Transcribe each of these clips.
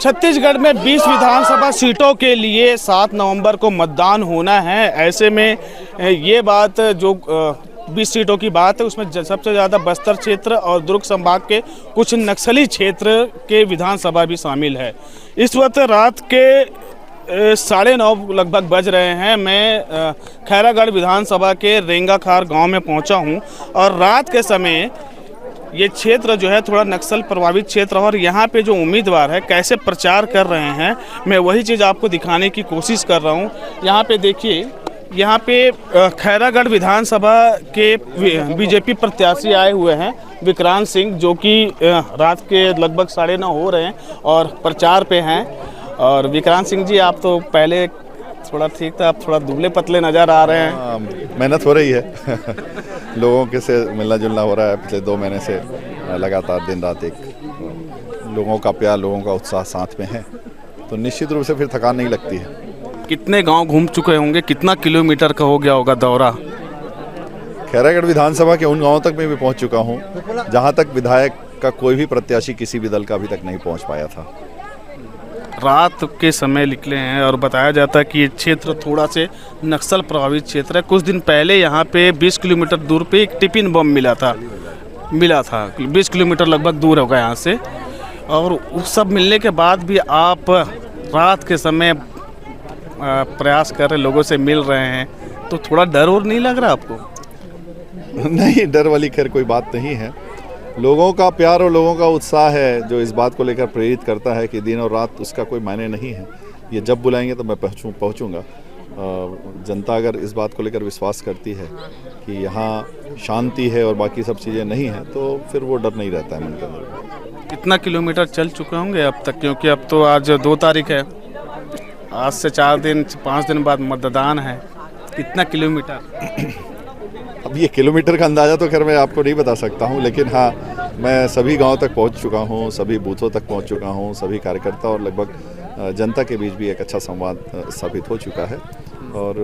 छत्तीसगढ़ में 20 विधानसभा सीटों के लिए 7 नवंबर को मतदान होना है। ऐसे में ये बात जो 20 सीटों की बात है उसमें सबसे ज़्यादा बस्तर क्षेत्र और दुर्ग संभाग के कुछ नक्सली क्षेत्र के विधानसभा भी शामिल है। इस वक्त रात के 9:30 लगभग बज रहे हैं। मैं खैरागढ़ विधानसभा के रेंगाखार गांव में पहुंचा हूं और रात के समय ये क्षेत्र जो है थोड़ा नक्सल प्रभावित क्षेत्र और यहाँ पे जो उम्मीदवार है कैसे प्रचार कर रहे हैं मैं वही चीज़ आपको दिखाने की कोशिश कर रहा हूँ। यहाँ पे देखिए, यहाँ पे खैरागढ़ विधानसभा के बीजेपी प्रत्याशी आए हुए हैं विक्रांत सिंह, जो कि रात के लगभग 9:30 हो रहे हैं और प्रचार पे हैं। और विक्रांत सिंह जी, आप तो पहले थोड़ा ठीक था, आप थोड़ा दुबले पतले नज़र आ रहे हैं। मेहनत हो रही है लोगों के से मिलना जुलना हो रहा है पिछले 2 महीने से लगातार दिन रात। एक लोगों का प्यार, लोगों का उत्साह साथ में है तो निश्चित रूप से फिर थकान नहीं लगती है। कितने गांव घूम चुके होंगे, कितना किलोमीटर का हो गया होगा दौरा? खैरागढ़ विधानसभा के उन गाँवों तक मैं भी पहुँच चुका हूँ जहाँ तक विधायक का कोई भी प्रत्याशी किसी भी दल का अभी तक नहीं पहुँच पाया था। रात के समय निकले हैं और बताया जाता है कि ये क्षेत्र थोड़ा से नक्सल प्रभावित क्षेत्र है। कुछ दिन पहले यहाँ पे 20 किलोमीटर दूर पे एक टिफिन बम मिला था 20 किलोमीटर लगभग दूर होगा यहाँ से। और उस सब मिलने के बाद भी आप रात के समय प्रयास कर रहे, लोगों से मिल रहे हैं, तो थोड़ा डर और नहीं लग रहा आपको? नहीं, डर वाली खैर कोई बात नहीं है। लोगों का प्यार और लोगों का उत्साह है जो इस बात को लेकर प्रेरित करता है कि दिन और रात उसका कोई मायने नहीं है। ये जब बुलाएंगे तो मैं पहुंचूंगा। जनता अगर इस बात को लेकर विश्वास करती है कि यहाँ शांति है और बाकी सब चीज़ें नहीं हैं तो फिर वो डर नहीं रहता है मन के अंदर। कितना किलोमीटर चल चुके होंगे अब तक? क्योंकि अब तो आज 2 तारीख है, आज से 5 दिन बाद मतदान है। कितना किलोमीटर? अब ये किलोमीटर का अंदाज़ा तो खैर मैं आपको नहीं बता सकता हूँ, लेकिन हाँ, मैं सभी गांव तक पहुँच चुका हूँ, सभी बूथों तक पहुँच चुका हूँ, सभी कार्यकर्ता और लगभग जनता के बीच भी एक अच्छा संवाद स्थापित हो चुका है। और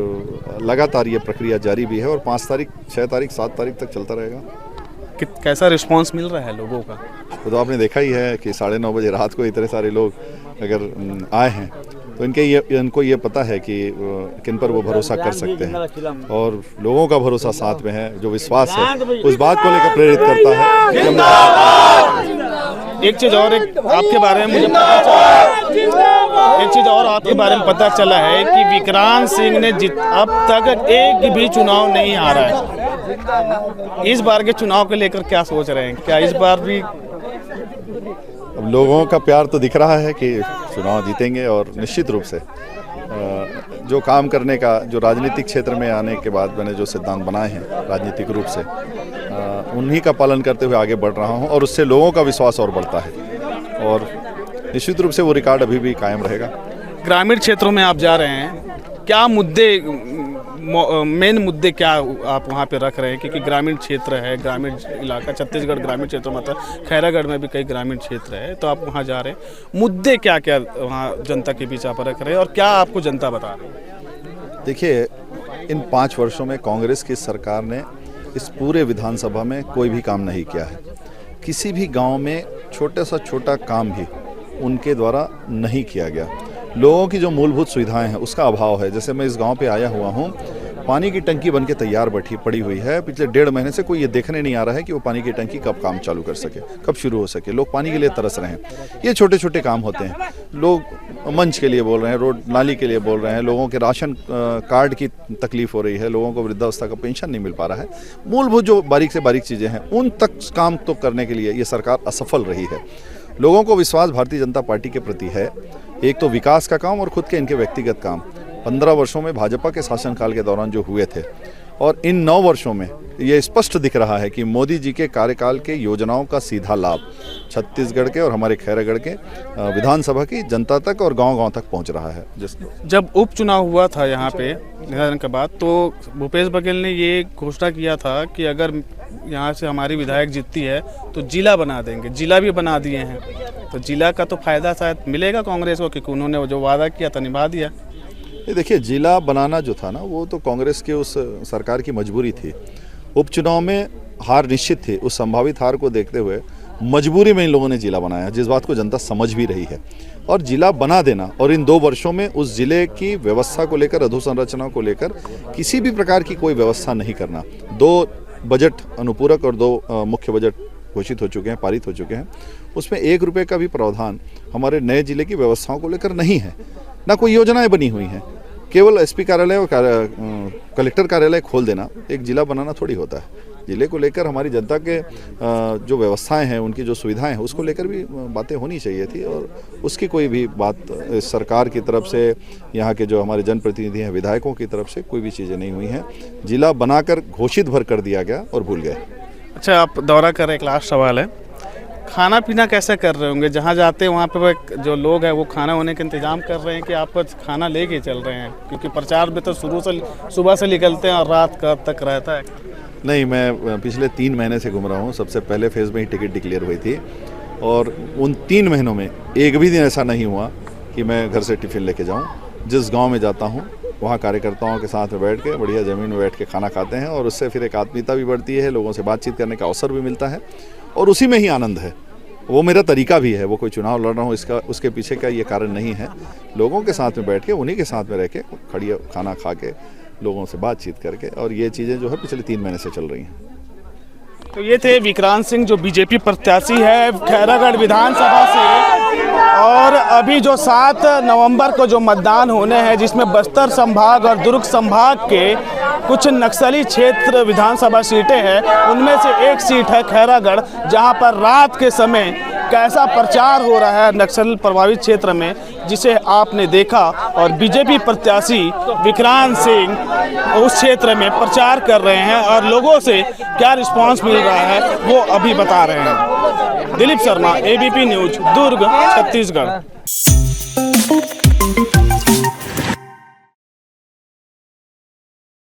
लगातार ये प्रक्रिया जारी भी है और 5 तारीख, 6 तारीख, 7 तारीख तक चलता रहेगा। कैसा रिस्पांस मिल रहा है लोगों का? तो आपने देखा ही है कि 9:30 बजे रात को इतने सारे लोग अगर आए हैं तो इनको ये पता है कि किन पर वो भरोसा कर सकते हैं और लोगों का भरोसा साथ में है। जो विश्वास है उस बात को लेकर प्रेरित करता है। एक चीज़ और आपके बारे में पता चला है कि विक्रांत सिंह ने अब तक एक भी चुनाव नहीं हारा है। इस बार के चुनाव को लेकर क्या सोच रहे हैं? क्या इस बार भी? अब लोगों का प्यार तो दिख रहा है कि चुनाव जीतेंगे और निश्चित रूप से जो काम करने का, जो राजनीतिक क्षेत्र में आने के बाद मैंने जो सिद्धांत बनाए हैं राजनीतिक रूप से, उन्हीं का पालन करते हुए आगे बढ़ रहा हूं और उससे लोगों का विश्वास और बढ़ता है और निश्चित रूप से वो रिकॉर्ड अभी भी कायम रहेगा। ग्रामीण क्षेत्रों में आप जा रहे हैं, क्या मुद्दे, मेन मुद्दे क्या आप वहाँ पे रख रहे हैं? क्योंकि ग्रामीण क्षेत्र है, ग्रामीण इलाका, छत्तीसगढ़ ग्रामीण क्षेत्र मतलब खैरागढ़ में भी कई ग्रामीण क्षेत्र है, तो आप वहाँ जा रहे हैं, मुद्दे क्या क्या वहाँ जनता के बीच आप रख रहे हैं और क्या आपको जनता बता रही है? देखिए, इन 5 वर्षों में कांग्रेस की सरकार ने इस पूरे विधानसभा में कोई भी काम नहीं किया है। किसी भी गाँव में छोटा सा छोटा काम भी उनके द्वारा नहीं किया गया। लोगों की जो मूलभूत सुविधाएं हैं उसका अभाव है। जैसे मैं इस गांव पे आया हुआ हूं, पानी की टंकी बनके तैयार पड़ी हुई है। पिछले 1.5 महीने से कोई ये देखने नहीं आ रहा है कि वो पानी की टंकी कब काम चालू कर सके, कब शुरू हो सके। लोग पानी के लिए तरस रहे हैं। ये छोटे छोटे काम होते हैं। लोग मंच के लिए बोल रहे हैं, रोड नाली के लिए बोल रहे हैं, लोगों के राशन कार्ड की तकलीफ हो रही है, लोगों को वृद्धावस्था का पेंशन नहीं मिल पा रहा है। मूलभूत जो बारीक से बारीक चीज़ें हैं उन तक काम तो करने के लिए ये सरकार असफल रही है। लोगों को विश्वास भारतीय जनता पार्टी के प्रति है, एक तो विकास का काम और खुद के इनके व्यक्तिगत काम 15 वर्षों में भाजपा के शासनकाल के दौरान जो हुए थे और इन 9 वर्षों में ये स्पष्ट दिख रहा है कि मोदी जी के कार्यकाल के योजनाओं का सीधा लाभ छत्तीसगढ़ के और हमारे खैरागढ़ के विधानसभा की जनता तक और गांव-गांव तक पहुंच रहा है। जब उपचुनाव हुआ था यहाँ पे निर्धारण के बाद, तो भूपेश बघेल ने ये घोषणा किया था कि अगर यहाँ से हमारी विधायक जीतती है तो जिला बना देंगे। जिला भी बना दिए हैं, तो जिला का तो फायदा शायद मिलेगा कांग्रेस को, क्योंकि उन्होंने जो वादा किया था निभा दिया। ये देखिए, जिला बनाना जो था ना, वो तो कांग्रेस की उस सरकार की मजबूरी थी। उपचुनाव में हार निश्चित थी। उस संभावित हार को देखते हुए मजबूरी में इन लोगों ने जिला बनाया, जिस बात को जनता समझ भी रही है। और जिला बना देना और इन 2 वर्षों में उस जिले की व्यवस्था को लेकर, अधोसंरचना को लेकर किसी भी प्रकार की कोई व्यवस्था नहीं करना। 2 बजट अनुपूरक और 2 मुख्य बजट घोषित हो चुके हैं, पारित हो चुके हैं। उसमें 1 रुपये का भी प्रावधान हमारे नए जिले की व्यवस्थाओं को लेकर नहीं है, ना कोई योजनाएं बनी हुई हैं। केवल एसपी कार्यालय और कलेक्टर कार्यालय खोल देना एक जिला बनाना थोड़ी होता है। जिले को लेकर हमारी जनता के जो व्यवस्थाएं हैं, उनकी जो सुविधाएं हैं, उसको लेकर भी बातें होनी चाहिए थी, और उसकी कोई भी बात सरकार की तरफ से, यहाँ के जो हमारे जनप्रतिनिधि हैं, विधायकों की तरफ से कोई भी चीज़ें नहीं हुई हैं। जिला बनाकर घोषित भर कर दिया गया और भूल गए। अच्छा, आप दौरा कर रहे, एक लास्ट सवाल है, खाना पीना कैसे कर रहे होंगे? जहाँ जाते हैं वहाँ पे जो लोग हैं वो खाना होने का इंतजाम कर रहे हैं कि आप खाना लेके चल रहे हैं? क्योंकि प्रचार में तो सुबह से निकलते हैं और रात कब तक रहता है। नहीं, मैं पिछले 3 महीने से घूम रहा हूँ। सबसे पहले फेज़ में ही टिकट डिक्लेयर हुई थी, और उन 3 महीनों में एक भी दिन ऐसा नहीं हुआ कि मैं घर से टिफ़िन लेके जाऊँ। जिस गाँव में जाता हूँ वहाँ कार्यकर्ताओं के साथ में बैठ के, बढ़िया ज़मीन में बैठ के खाना खाते हैं, और उससे फिर एक आत्मीयता भी बढ़ती है, लोगों से बातचीत करने का अवसर भी मिलता है, और उसी में ही आनंद है। वो मेरा तरीका भी है, वो कोई चुनाव लड़ रहा हूँ इसका, उसके पीछे का ये कारण नहीं है। लोगों के साथ में बैठ के, उन्हीं के साथ में रह के, खड़ी खाना खा के, लोगों से बातचीत करके, और ये चीज़ें जो है पिछले 3 महीने से चल रही हैं। तो ये थे विक्रांत सिंह, जो बीजेपी प्रत्याशी है खैरागढ़ विधानसभा से। और अभी जो 7 नवंबर को जो मतदान होने हैं, जिसमें बस्तर संभाग और दुर्ग संभाग के कुछ नक्सली क्षेत्र विधानसभा सीटें हैं, उनमें से एक सीट है खैरागढ़, जहां पर रात के समय कैसा प्रचार हो रहा है नक्सल प्रभावित क्षेत्र में, जिसे आपने देखा। और बीजेपी प्रत्याशी विक्रांत सिंह उस क्षेत्र में प्रचार कर रहे हैं, और लोगों से क्या रिस्पांस मिल रहा है वो अभी बता रहे हैं। दिलीप शर्मा, एबीपी न्यूज, दुर्ग, छत्तीसगढ़।